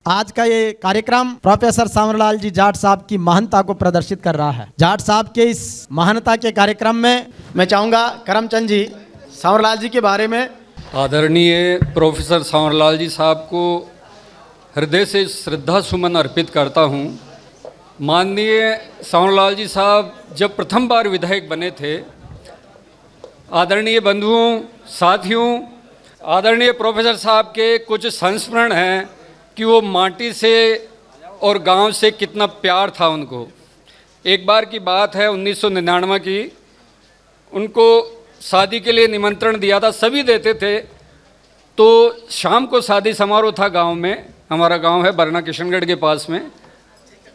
आज का ये कार्यक्रम प्रोफेसर सांवरलाल जी जाट साहब की महानता को प्रदर्शित कर रहा है। जाट साहब के इस महानता के कार्यक्रम में मैं चाहूँगा करमचंद जी सांवरलाल जी के बारे में। आदरणीय प्रोफेसर सांवरलाल जी साहब को हृदय से श्रद्धा सुमन अर्पित करता हूँ। माननीय सांवरलाल जी साहब जब प्रथम बार विधायक बने थे, आदरणीय बंधुओं, साथियों, आदरणीय प्रोफेसर साहब के कुछ संस्मरण हैं कि वो माटी से और गांव से कितना प्यार था उनको। एक बार की बात है 1999 की, उनको शादी के लिए निमंत्रण दिया था, सभी देते थे। तो शाम को शादी समारोह था गांव में, हमारा गांव है बरना किशनगढ़ के पास में।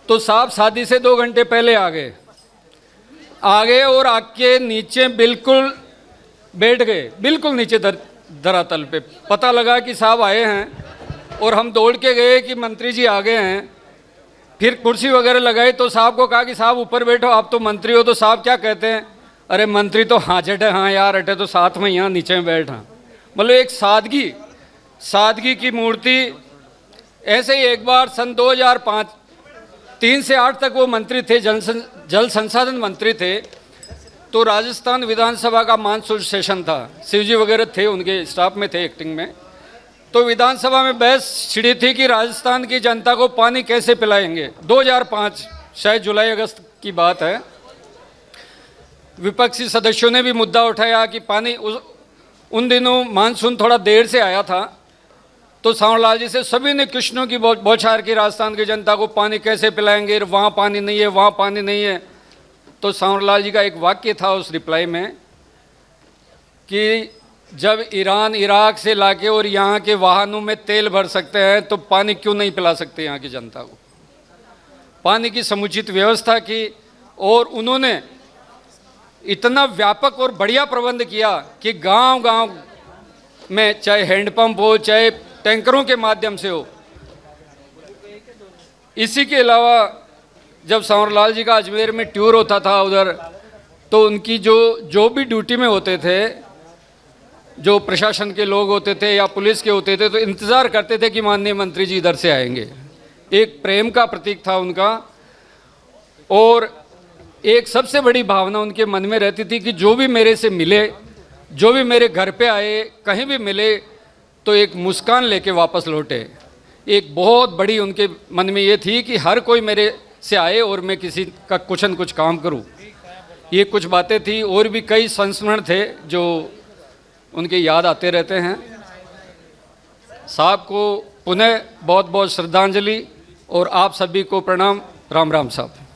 तो साहब शादी से 2 घंटे पहले आ गए और आके नीचे बिल्कुल बैठ गए, बिल्कुल नीचे धरातल पे। पता लगा कि साहब आए हैं और हम दौड़ के गए कि मंत्री जी आ गए हैं। फिर कुर्सी वगैरह लगाई तो साहब को कहा कि साहब ऊपर बैठो, आप तो मंत्री हो। तो साहब क्या कहते हैं, अरे मंत्री तो हाँ जट है, हाँ यार अटे तो साथ में यहाँ नीचे में बैठ। हाँ, मतलब एक सादगी की मूर्ति। ऐसे ही एक बार सन 2005 3 से 8 तक वो मंत्री थे, जल संसाधन मंत्री थे। तो राजस्थान विधानसभा का मानसून सेशन था, शिवजी वगैरह थे, उनके स्टाफ में थे एक्टिंग में। तो विधानसभा में बहस छिड़ी थी कि राजस्थान की जनता को पानी कैसे पिलाएंगे। 2005 शायद जुलाई अगस्त की बात है। विपक्षी सदस्यों ने भी मुद्दा उठाया कि पानी उन दिनों मानसून थोड़ा देर से आया था। तो सांवरलाल जी से सभी ने कृष्णों की बौछार की, राजस्थान की जनता को पानी कैसे पिलाएंगे, वहाँ पानी नहीं है, वहाँ पानी नहीं है। तो सांवरलाल जी का एक वाक्य था उस रिप्लाई में कि जब ईरान इराक से लाके और यहाँ के वाहनों में तेल भर सकते हैं तो पानी क्यों नहीं पिला सकते यहाँ की जनता को। पानी की समुचित व्यवस्था की और उन्होंने इतना व्यापक और बढ़िया प्रबंध किया कि गांव-गांव में चाहे हैंडपंप हो, चाहे टैंकरों के माध्यम से हो। इसी के अलावा जब सांवरलाल जी का अजमेर में टूर होता था उधर, तो उनकी जो भी ड्यूटी में होते थे, जो प्रशासन के लोग होते थे या पुलिस के होते थे, तो इंतज़ार करते थे कि माननीय मंत्री जी इधर से आएंगे। एक प्रेम का प्रतीक था उनका। और एक सबसे बड़ी भावना उनके मन में रहती थी कि जो भी मेरे से मिले, जो भी मेरे घर पे आए, कहीं भी मिले, तो एक मुस्कान लेके वापस लौटे। एक बहुत बड़ी उनके मन में ये थी कि हर कोई मेरे से आए और मैं किसी का कुछ न कुछ काम करूं। ये कुछ बातें थी। और भी कई संस्मरण थे जो उनके याद आते रहते हैं। साहब को पुनः बहुत बहुत श्रद्धांजलि और आप सभी को प्रणाम। राम राम साहब।